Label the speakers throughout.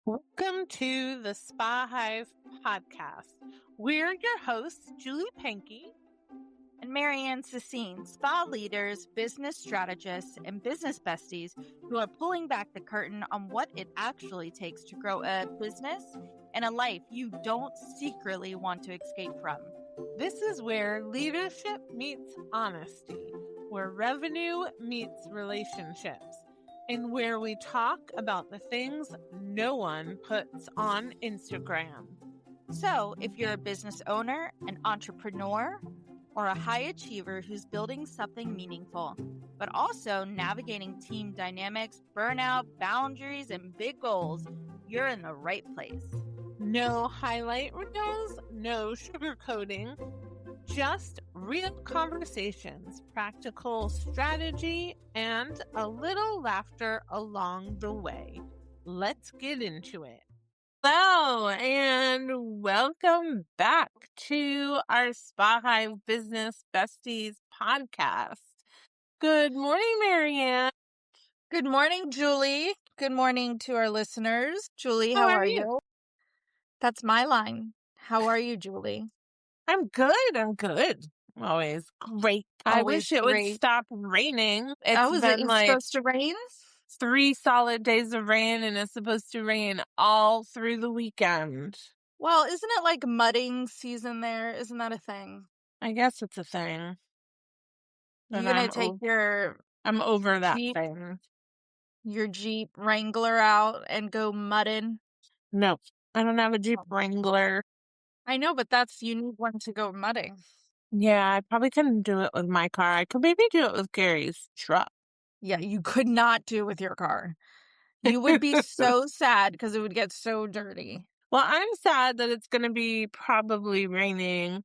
Speaker 1: Welcome to the SpaHive podcast. We're your hosts, Julie Pankey
Speaker 2: and MaryAnn, spa leaders, business strategists, and business besties who are pulling back the curtain on what it actually takes to grow a business and a life you don't secretly want to escape from.
Speaker 1: This is where leadership meets honesty, where revenue meets relationships, and where we talk about the things no one puts on Instagram.
Speaker 2: So, if you're a business owner, an entrepreneur, or a high achiever who's building something meaningful, but also navigating team dynamics, burnout, boundaries, and big goals, you're in the right place.
Speaker 1: No highlight reels, no sugarcoating, just real conversations, practical strategy, and a little laughter along the way. Let's get into it. Hello, and welcome back to our SpaHive Business Besties podcast. Good morning, MaryAnn.
Speaker 2: Good morning, Julie. Good morning to our listeners. Julie, how are you? That's my line. How are you, Julie?
Speaker 1: I'm good. Always great. I wish it would stop raining. It's been like
Speaker 2: supposed to rain?
Speaker 1: 3 solid days of rain, and it's supposed to rain all through the weekend.
Speaker 2: Well, isn't it like mudding season there? Isn't that a thing?
Speaker 1: I guess it's a thing.
Speaker 2: You're gonna take
Speaker 1: I'm over that thing.
Speaker 2: Your Jeep Wrangler out and go mudding?
Speaker 1: No, I don't have a Jeep Wrangler.
Speaker 2: I know, but you need one to go mudding.
Speaker 1: Yeah, I probably couldn't do it with my car. I could maybe do it with Gary's truck.
Speaker 2: Yeah, you could not do it with your car. You would be so sad because it would get so dirty.
Speaker 1: Well, I'm sad that it's going to be probably raining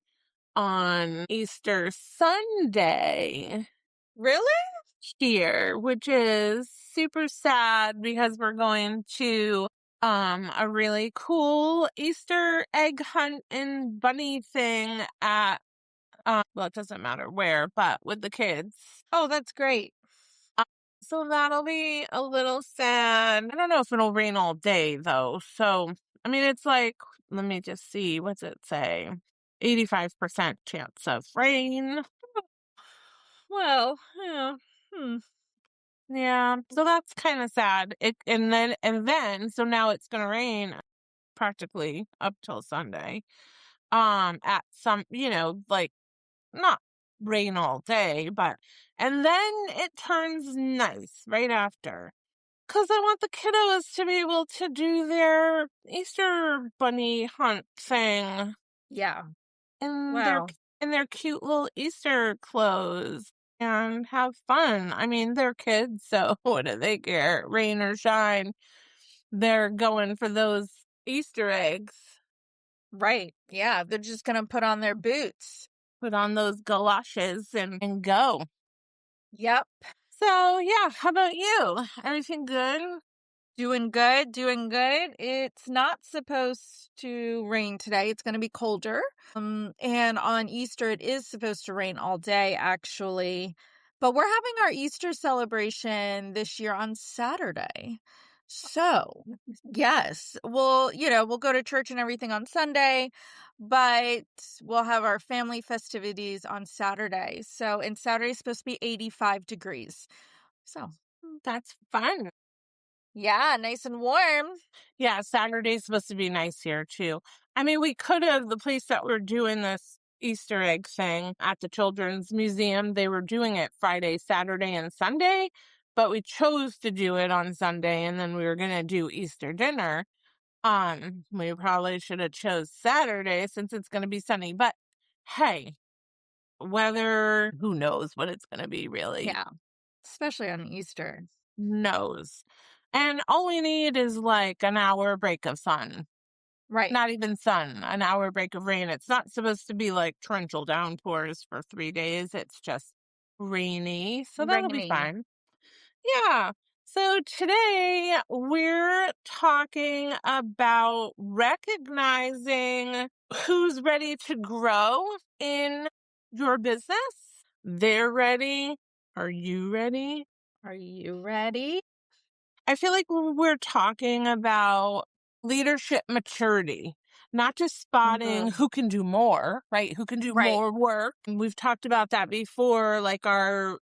Speaker 1: on Easter Sunday.
Speaker 2: Really?
Speaker 1: Here, which is super sad because we're going to a really cool Easter egg hunt and bunny thing at well, it doesn't matter where, but with the kids.
Speaker 2: Oh, that's great.
Speaker 1: So that'll be a little sad. I don't know if it'll rain all day though. So, I mean, it's like, let me just see, what's it say? 85% chance of rain. Well, yeah. Yeah, so that's kind of sad. And then so now it's going to rain practically up till Sunday. At some, like not rain all day, and then it turns nice right after. 'Cause I want the kiddos to be able to do their Easter bunny hunt thing.
Speaker 2: Yeah.
Speaker 1: In their cute little Easter clothes and have fun. I mean, they're kids, so what do they care? Rain or shine. They're going for those Easter eggs.
Speaker 2: Right. Yeah. They're just going to put on their boots.
Speaker 1: Put on those galoshes and go.
Speaker 2: Yep.
Speaker 1: So, yeah, how about you? Everything good?
Speaker 2: Doing good. It's not supposed to rain today. It's going to be colder. And on Easter, it is supposed to rain all day, actually. But we're having our Easter celebration this year on Saturday. So, yes, we'll go to church and everything on Sunday, but we'll have our family festivities on Saturday. So, and Saturday's supposed to be 85 degrees. So,
Speaker 1: that's fun.
Speaker 2: Yeah, nice and warm.
Speaker 1: Yeah, Saturday's supposed to be nice here, too. I mean, we could have, the place that we're doing this Easter egg thing at the Children's Museum, they were doing it Friday, Saturday, and Sunday, but we chose to do it on Sunday, and then we were going to do Easter dinner. We probably should have chose Saturday since it's going to be sunny, but hey, weather, who knows what it's going to be, really.
Speaker 2: Yeah, especially on Easter.
Speaker 1: Knows. And all we need is like an hour break of sun.
Speaker 2: Right.
Speaker 1: Not even sun, an hour break of rain. It's not supposed to be like torrential downpours for 3 days. It's just rainy. So that'll be fine. Yeah. So today we're talking about recognizing who's ready to grow in your business. They're ready. Are you ready?
Speaker 2: Are you ready?
Speaker 1: I feel like when we're talking about leadership maturity, not just spotting
Speaker 2: Mhm.
Speaker 1: who can do more, right? Who can do
Speaker 2: Right.
Speaker 1: more work. And we've talked about that before, like our,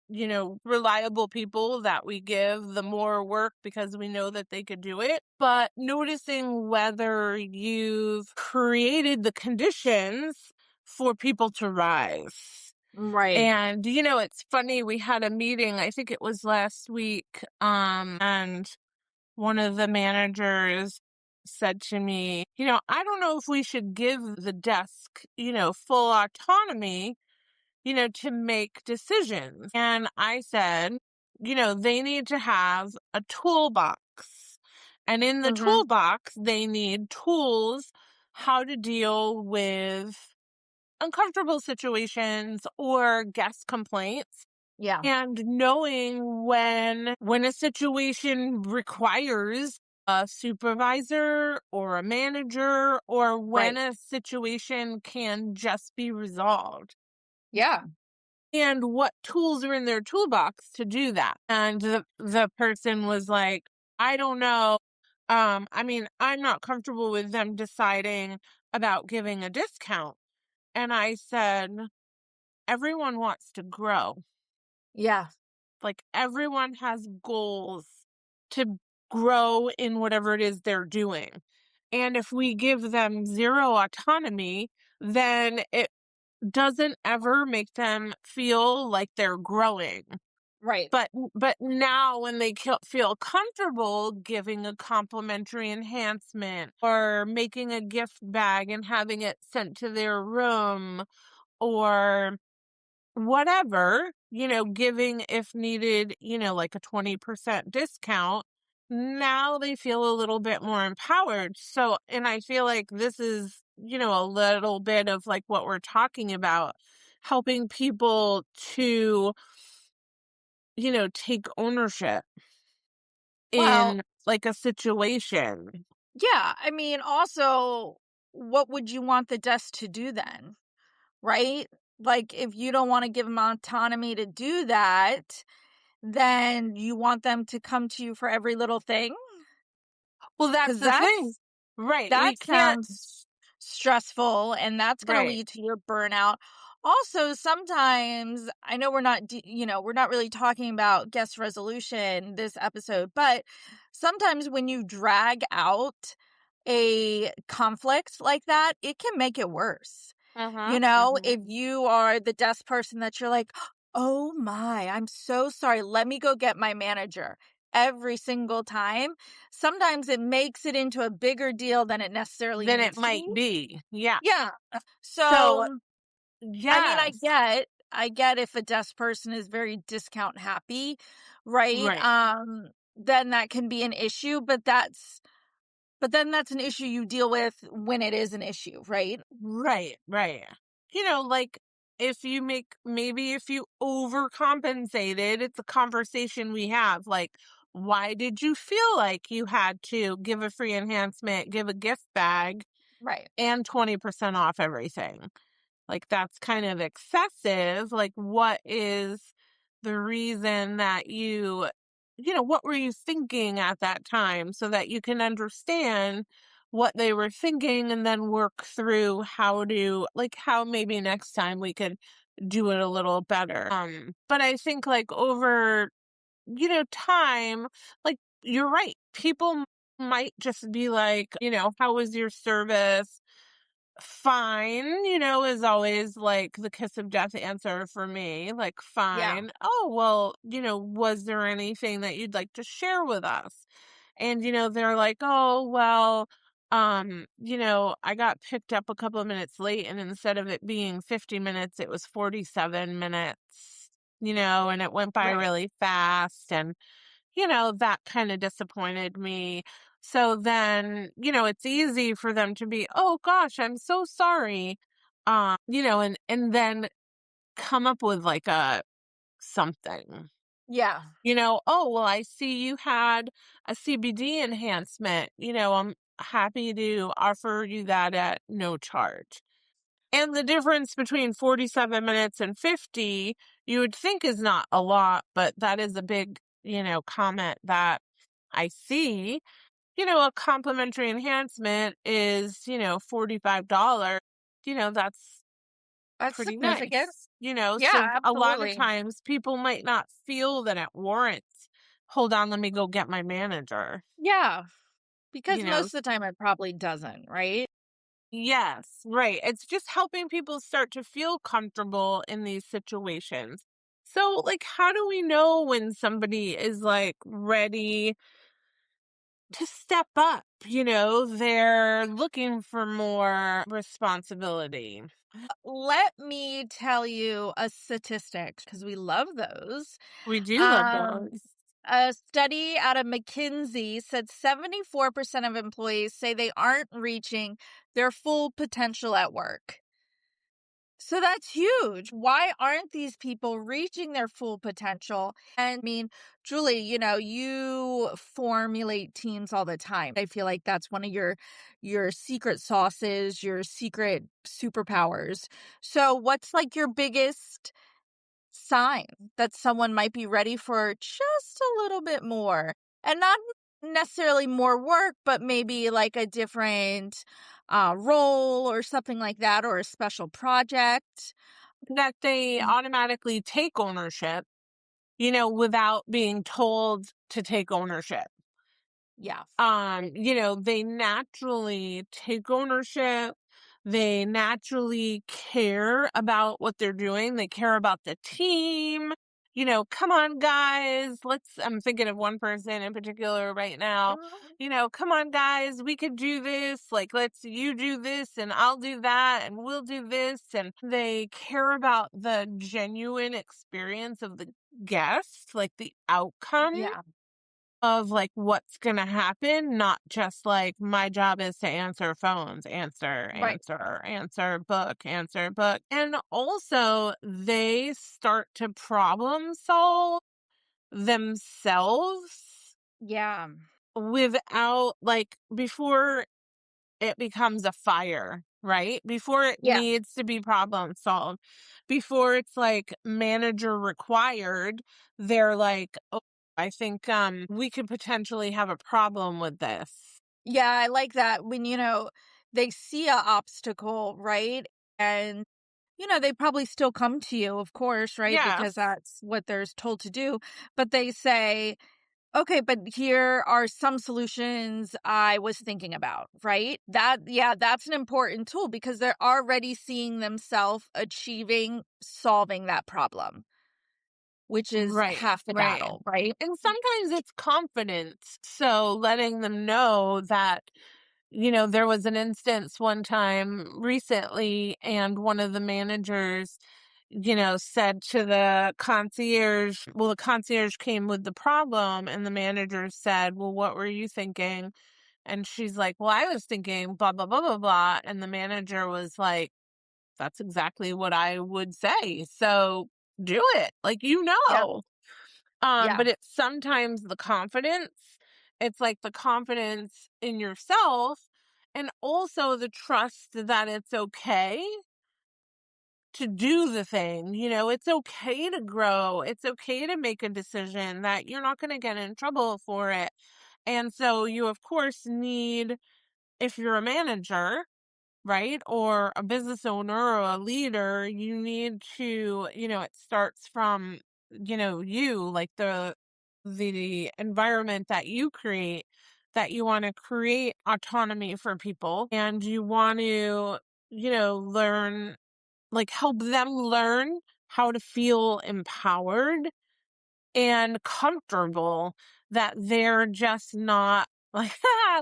Speaker 1: reliable people that we give the more work because we know that they could do it. But noticing whether you've created the conditions for people to rise.
Speaker 2: Right.
Speaker 1: And it's funny, we had a meeting, I think it was last week, and one of the managers said to me, I don't know if we should give the desk, full autonomy, to make decisions. And I said, they need to have a toolbox. And in the
Speaker 2: Mhm.
Speaker 1: toolbox, they need tools how to deal with uncomfortable situations or guest complaints,
Speaker 2: Yeah.
Speaker 1: and knowing when a situation requires a supervisor or a manager, or when
Speaker 2: Right.
Speaker 1: a situation can just be resolved,
Speaker 2: Yeah.
Speaker 1: and what tools are in their toolbox to do that. And the person was like, I don't know. I mean, I'm not comfortable with them deciding about giving a discount. And I said, everyone wants to grow.
Speaker 2: Yeah.
Speaker 1: Like, everyone has goals to grow in whatever it is they're doing. And if we give them zero autonomy, then it doesn't ever make them feel like they're growing.
Speaker 2: Right.
Speaker 1: But now when they feel comfortable giving a complimentary enhancement or making a gift bag and having it sent to their room, or whatever, giving if needed, like a 20% discount. Now they feel a little bit more empowered. So, and I feel like this is, a little bit of like what we're talking about, helping people to, take ownership
Speaker 2: Well,
Speaker 1: in like a situation.
Speaker 2: yeah. I mean, also, what would you want the desk to do then? Right? Like, if you don't want to give them autonomy to do that, then you want them to come to you for every little thing?
Speaker 1: Well, that's
Speaker 2: Because
Speaker 1: the thing. Right. We
Speaker 2: that
Speaker 1: can't.
Speaker 2: sounds stressful, and that's going to
Speaker 1: Right.
Speaker 2: lead to your burnout. Also, sometimes I know we're not really talking about guest resolution this episode, but sometimes when you drag out a conflict like that, it can make it worse.
Speaker 1: Uh-huh.
Speaker 2: If you are the desk person that you're like, "Oh my, I'm so sorry. Let me go get my manager." Every single time, sometimes it makes it into a bigger deal than it necessarily
Speaker 1: Then it
Speaker 2: needs to
Speaker 1: might
Speaker 2: be.
Speaker 1: be. Yeah.
Speaker 2: Yeah.
Speaker 1: So,
Speaker 2: So, I mean, I
Speaker 1: yes.
Speaker 2: get I get if a desk person is very discount happy, right?
Speaker 1: Right.
Speaker 2: Then that can be an issue, but then that's an issue you deal with when it is an issue, right?
Speaker 1: Right, right. Like, maybe if you overcompensated, it's a conversation we have. Like, why did you feel like you had to give a free enhancement, give a gift bag,
Speaker 2: Right.
Speaker 1: and 20% off everything? Like, that's kind of excessive. Like, what is the reason that what were you thinking at that time, so that you can understand what they were thinking and then work through how maybe next time we could do it a little better. But I think like over, time, like you're right. People might just be like, how was your service? Fine, is always like the kiss of death answer for me. Like,
Speaker 2: Yeah.
Speaker 1: fine. Oh, well, was there anything that you'd like to share with us? And, they're like, oh, well, I got picked up a couple of minutes late, and instead of it being 50 minutes, it was 47 minutes, and it went by
Speaker 2: Right.
Speaker 1: really fast. And that kind of disappointed me. So then, it's easy for them to be, oh gosh, I'm so sorry. And then come up with like a something.
Speaker 2: Yeah.
Speaker 1: Oh, well, I see you had a CBD enhancement. I'm happy to offer you that at no charge. And the difference between 47 minutes and 50, you would think is not a lot, but that is a big, comment that I see. a complimentary enhancement is, $45, that's
Speaker 2: That's
Speaker 1: pretty
Speaker 2: significant.
Speaker 1: nice,
Speaker 2: Yeah,
Speaker 1: so a lot of
Speaker 2: absolutely.
Speaker 1: times people might not feel that it warrants, hold on, let me go get my manager,
Speaker 2: Yeah,
Speaker 1: you
Speaker 2: because most
Speaker 1: know.
Speaker 2: of the time it probably doesn't, right?
Speaker 1: Yes, right. It's just helping people start to feel comfortable in these situations. So, like, how do we know when somebody is like ready to step up? They're looking for more responsibility.
Speaker 2: Let me tell you a statistic because we love those.
Speaker 1: We do love
Speaker 2: Um,
Speaker 1: those.
Speaker 2: a study out of McKinsey said 74% of employees say they aren't reaching their full potential at work. So that's huge. Why aren't these people reaching their full potential? And I mean, Julie, you formulate teams all the time. I feel like that's one of your secret sauces, your secret superpowers. So what's like your biggest sign that someone might be ready for just a little bit more? And not necessarily more work, but maybe like a different role or something like that, or a special project.
Speaker 1: That they automatically take ownership, without being told to take ownership.
Speaker 2: Yeah.
Speaker 1: They naturally take ownership. They naturally care about what they're doing. They care about the team. Come on, guys. I'm thinking of one person in particular right now.
Speaker 2: Mhm.
Speaker 1: Come on, guys. We could do this. Like, you do this and I'll do that and we'll do this. And they care about the genuine experience of the guest, like the outcome
Speaker 2: Yeah.
Speaker 1: of, like, what's gonna happen, not just, like, my job is to answer phones, answer,
Speaker 2: Right.
Speaker 1: answer, answer, book, and also, they start to problem solve themselves
Speaker 2: Yeah.
Speaker 1: without, like, before it becomes a fire, right? Before it
Speaker 2: Yeah.
Speaker 1: needs to be problem solved, before it's like manager required, they're like, "Oh, I think we could potentially have a problem with this."
Speaker 2: Yeah, I like that when, they see a obstacle, right? And, they probably still come to you, of course, right? Because
Speaker 1: Yes.
Speaker 2: that's what they're told to do. But they say, okay, but here are some solutions I was thinking about, right? Yeah, that's an important tool because they're already seeing themselves achieving solving that problem, which is
Speaker 1: Right,
Speaker 2: half the
Speaker 1: right.
Speaker 2: battle, right?
Speaker 1: And sometimes it's confidence. So letting them know that, there was an instance one time recently, and one of the managers, said to the concierge, well, the concierge came with the problem, and the manager said, well, what were you thinking? And she's like, well, I was thinking blah, blah, blah, blah, blah. And the manager was like, that's exactly what I would say. So do it. Like,
Speaker 2: Yeah. Yeah.
Speaker 1: but it's sometimes the confidence. It's like the confidence in yourself and also the trust that it's okay to do the thing. It's okay to grow. It's okay to make a decision that you're not going to get in trouble for it. And so you, of course, need, if you're a manager, right? Or a business owner or a leader, you need to, it starts from, you, like the environment that you create, that you want to create autonomy for people, and you want to, learn, like, help them learn how to feel empowered and comfortable, that they're just not like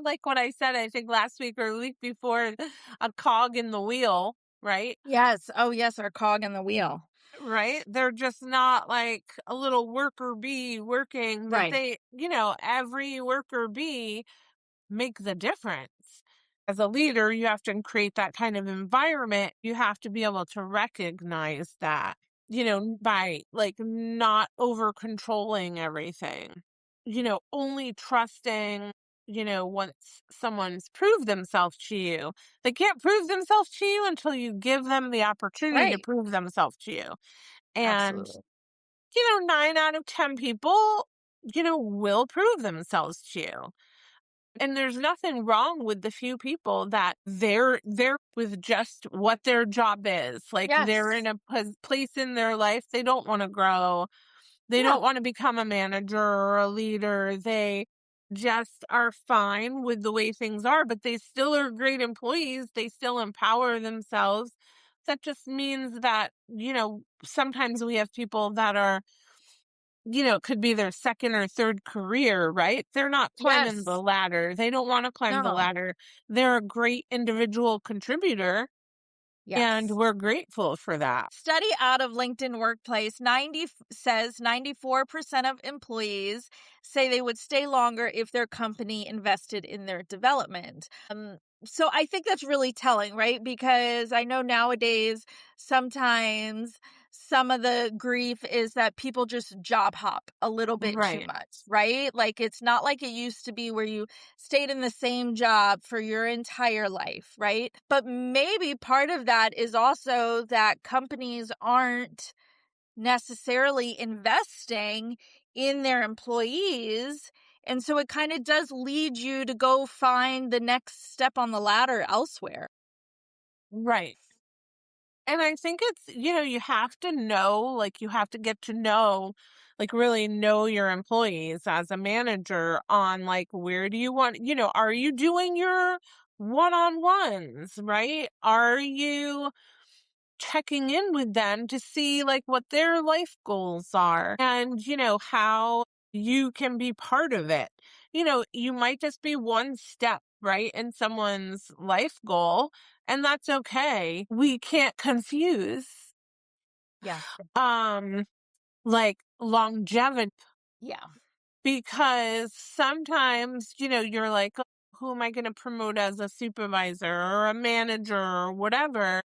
Speaker 1: like what I said, I think last week or the week before, a cog in the wheel, right?
Speaker 2: Yes. Oh, yes, our cog in the wheel.
Speaker 1: Right? They're just not like a little worker bee working, that
Speaker 2: Right.
Speaker 1: they, every worker bee makes a difference. As a leader, you have to create that kind of environment. You have to be able to recognize that, by like not over controlling everything, only trusting, once someone's proved themselves to you. They can't prove themselves to you until you give them the opportunity to
Speaker 2: Right.
Speaker 1: prove themselves to you. And,
Speaker 2: Absolutely.
Speaker 1: 9 out of 10 people, will prove themselves to you. And there's nothing wrong with the few people that they're with just what their job is. Like they're in
Speaker 2: Yes.
Speaker 1: a place in their life they don't want to grow. They
Speaker 2: Yeah.
Speaker 1: don't want to become a manager or a leader. They just are fine with the way things are, but they still are great employees. They still empower themselves. That just means that, sometimes we have people that are, it could be their second or third career, right? They're not climbing the
Speaker 2: Yes.
Speaker 1: ladder. They don't want to climb the
Speaker 2: No.
Speaker 1: ladder. They're a great individual contributor, and
Speaker 2: Yes.
Speaker 1: we're grateful for that.
Speaker 2: Study out of LinkedIn Workplace says 94% of employees say they would stay longer if their company invested in their development. So I think that's really telling, right? Because I know nowadays sometimes some of the grief is that people just job hop a little bit too
Speaker 1: Right.
Speaker 2: much, right? Like it's not like it used to be where you stayed in the same job for your entire life, right? But maybe part of that is also that companies aren't necessarily investing in their employees. And so it kind of does lead you to go find the next step on the ladder elsewhere.
Speaker 1: Right. And I think it's, you have to know, like, you have to get to know, like, really know your employees as a manager on, like, where do you want, are you doing your one on ones, right? Are you checking in with them to see like what their life goals are and how you can be part of it. You might just be one step right in someone's life goal, and that's okay. We can't confuse
Speaker 2: Yeah.
Speaker 1: um like longevity,
Speaker 2: Yeah.
Speaker 1: because sometimes, you're like, "Oh, who am I going to promote as a supervisor or a manager or whatever,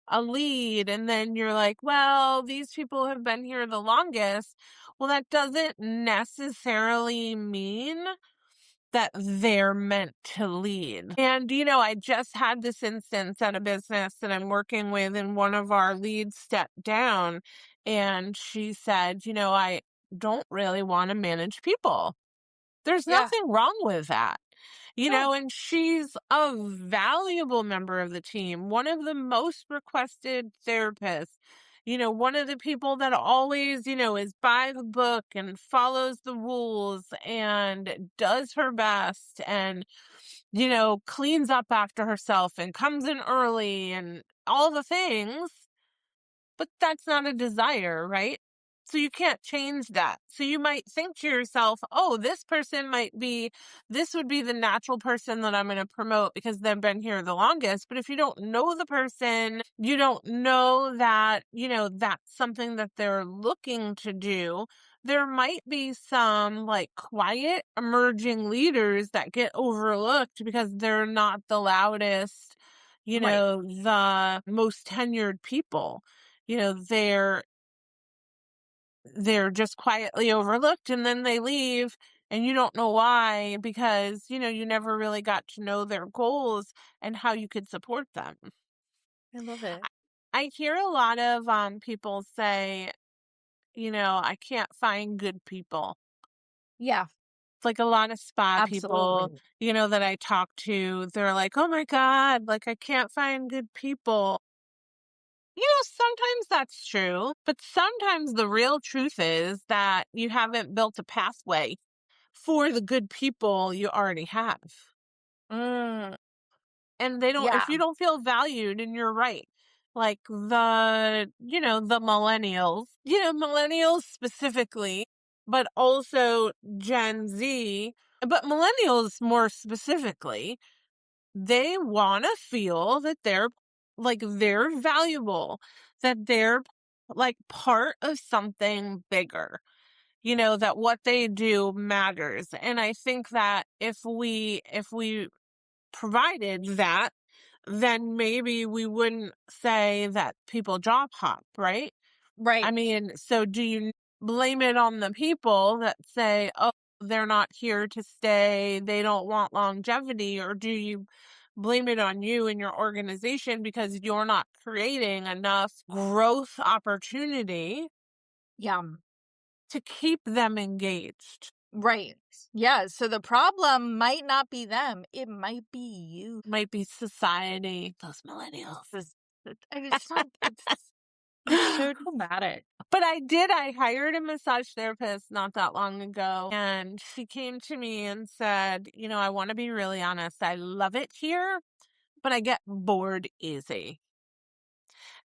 Speaker 1: a lead?" And then you're like, well, these people have been here the longest. Well, that doesn't necessarily mean that they're meant to lead. And, I just had this instance at a business that I'm working with, and one of our leads stepped down and she said, I don't really want to manage people. There's
Speaker 2: Yeah.
Speaker 1: nothing wrong with that.
Speaker 2: No.
Speaker 1: And she's a valuable member of the team, one of the most requested therapists, one of the people that always, is by the book and follows the rules and does her best and, cleans up after herself and comes in early and all the things. But that's not a desire, right? So you can't change that. So you might think to yourself, oh, this would be the natural person that I'm going to promote because they've been here the longest. But if you don't know the person, you don't know that, that's something that they're looking to do. There might be some like quiet emerging leaders that get overlooked because they're not the loudest,
Speaker 2: Right.
Speaker 1: the most tenured people. you know they're they're just quietly overlooked, and then they leave and you don't know why, because you never really got to know their goals and how you could support them.
Speaker 2: I love it.
Speaker 1: I hear a lot of people say, I can't find good people.
Speaker 2: Yeah.
Speaker 1: It's like a lot of spa people,
Speaker 2: Absolutely.
Speaker 1: that I talk to, they're like, oh my god, like I can't find good people. Sometimes that's true, but sometimes the real truth is that you haven't built a pathway for the good people you already have.
Speaker 2: Mm,
Speaker 1: And
Speaker 2: yeah.
Speaker 1: if you don't feel valued, and you're right, like the millennials specifically, but also Gen Z, but millennials more specifically, they want to feel that they're valuable, that they're like part of something bigger, that what they do matters. And I think that if we provided that, then maybe we wouldn't say that people job hop, right? I
Speaker 2: Right.
Speaker 1: mean, so do you blame it on the people that say, oh, they're not here to stay, they don't want longevity, or do you blame it on you and your organization because you're not creating enough growth opportunity
Speaker 2: Yeah.
Speaker 1: to keep them engaged?
Speaker 2: Right. Yeah, so the problem might not be them, it might be you.
Speaker 1: Might be society, those millennials.
Speaker 2: This and it's so dramatic.
Speaker 1: But I hired a massage therapist not that long ago, and she came to me and said, I want to be really honest. I love it here, but I get bored easy.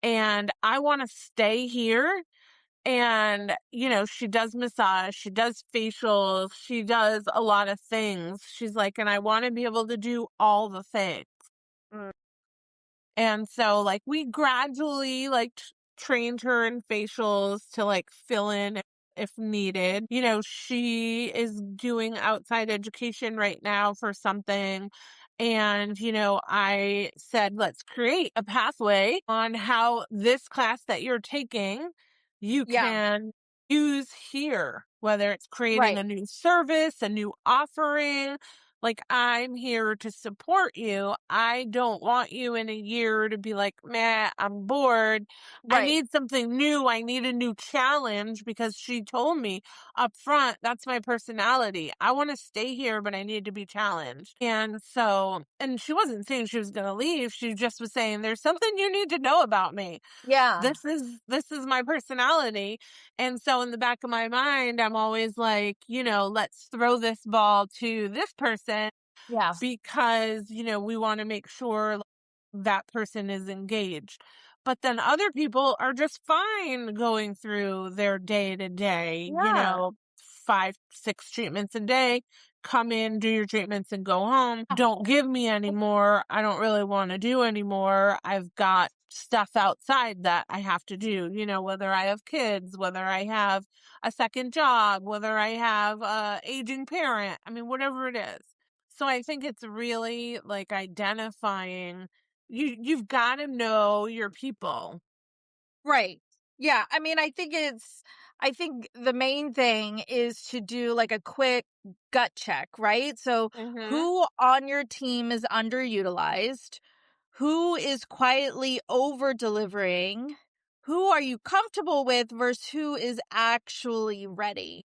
Speaker 1: And I want to stay here. And, she does massage, she does facials, she does a lot of things. She's like, and I want to be able to do all the things. And so, like, we gradually, like, trained her in facials to, like, fill in if needed. She is doing outside education right now for something. And, I said, let's create a pathway on how this class that you're taking, you
Speaker 2: Yeah,
Speaker 1: can use here, whether it's creating
Speaker 2: right.
Speaker 1: a new service, a new offering, like, I'm here to support you. I don't want you in a year to be like, "Meh, I'm bored. I
Speaker 2: Right.
Speaker 1: need something new. I need a new challenge," because she told me up front, that's my personality. I want to stay here, but I need to be challenged. And she wasn't saying she was going to leave. She just was saying, there's something you need to know about me.
Speaker 2: Yeah.
Speaker 1: This is my personality. And so in the back of my mind, I'm always like, let's throw this ball to this person
Speaker 2: Yeah.
Speaker 1: because, we want to make sure that person is engaged. But then other people are just fine going through their day to day,
Speaker 2: Yeah.
Speaker 1: 5, 6 treatments a day. Come in, do your treatments, and go home. Don't give me any more. I don't really want to do anymore. I've got stuff outside that I have to do, whether I have kids, whether I have a second job, whether I have a aging parent. I mean, whatever it is. So I think it's really like identifying you've got to know your people.
Speaker 2: Right. Yeah, I mean, I think the main thing is to do, like, a quick gut check, right? So,
Speaker 1: Mhm.
Speaker 2: who on your team is underutilized? Who is quietly over-delivering? Who are you comfortable with versus who is actually ready?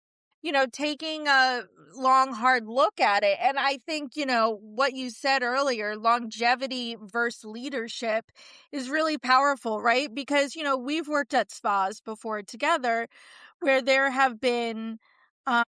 Speaker 2: Taking a long, hard look at it. And I think, what you said earlier, longevity versus leadership is really powerful, right? Because, we've worked at spas before together where there have been uh,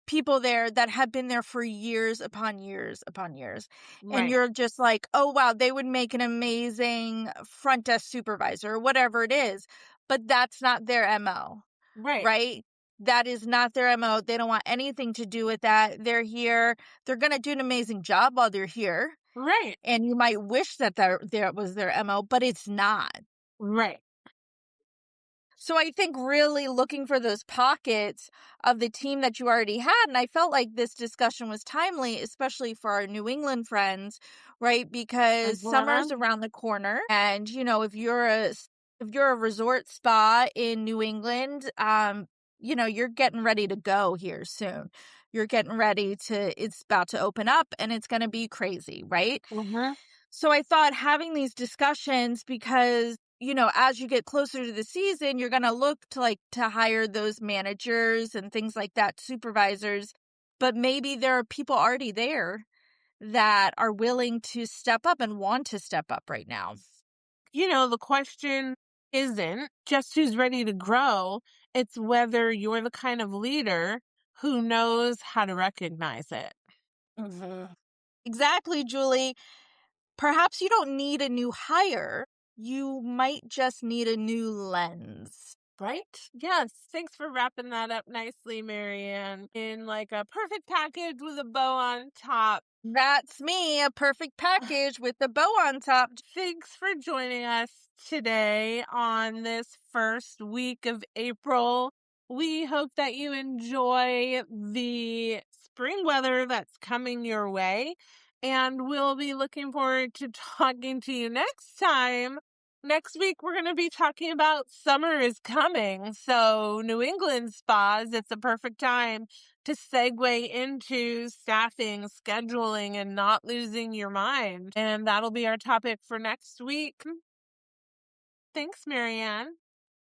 Speaker 2: people there that have been there for years upon years upon years. And
Speaker 1: Right.
Speaker 2: you're just like, oh, wow, they would make an amazing front desk supervisor or whatever it is. But that's not their MO,
Speaker 1: Right.
Speaker 2: right? That is not their MO. They don't want anything to do with that. They're here. They're going to do an amazing job while they're here.
Speaker 1: Right.
Speaker 2: And you might wish that there was their MO, but it's not.
Speaker 1: Right.
Speaker 2: So I think really looking for those pockets of the team that you already had. And I felt like this discussion was timely, especially for our New England friends, right? Because summer's
Speaker 1: Uh-huh.
Speaker 2: around the corner. And, if you're a resort spa in New England, you're getting ready to go here soon. You're getting ready it's about to open up and it's going to be crazy, right?
Speaker 1: Mhm.
Speaker 2: So I thought having these discussions because, as you get closer to the season, you're going to look to hire those managers and things like that, supervisors, but maybe there are people already there that are willing to step up and want to step up right now.
Speaker 1: The question isn't just who's ready to grow, it's whether you're the kind of leader who knows how to recognize it.
Speaker 2: Mhm. Exactly, Julie. Perhaps you don't need a new hire. You might just need a new lens.
Speaker 1: Right? Yes. Thanks for wrapping that up nicely, MaryAnn, in like a perfect package with a bow on top.
Speaker 2: That's me, a perfect package with the bow on top.
Speaker 1: Thanks for joining us today on this first week of April. We hope that you enjoy the spring weather that's coming your way, and we'll be looking forward to talking to you next time. Next week, we're going to be talking about summer is coming. So, New England spas, it's a perfect time to segue into staffing, scheduling, and not losing your mind. And that'll be our topic for next week. Thanks, MaryAnn.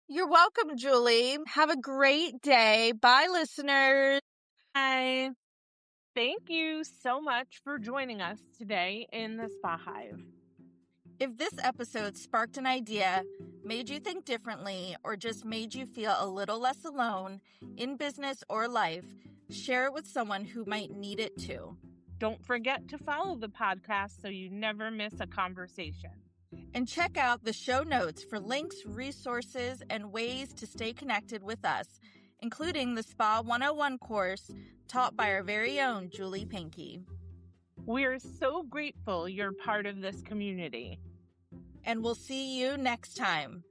Speaker 2: You're welcome, Julie. Have a great day. Bye, listeners.
Speaker 1: Bye. Thank you so much for joining us today in the SpaHive.
Speaker 2: If this episode sparked an idea, made you think differently, or just made you feel a little less alone in business or life, share it with someone who might need it too.
Speaker 1: Don't forget to follow the podcast so you never miss a conversation.
Speaker 2: And check out the show notes for links, resources, and ways to stay connected with us, including the Spa 101 course taught by our very own Julie Pinky.
Speaker 1: We are so grateful you're part of this community.
Speaker 2: And we'll see you next time.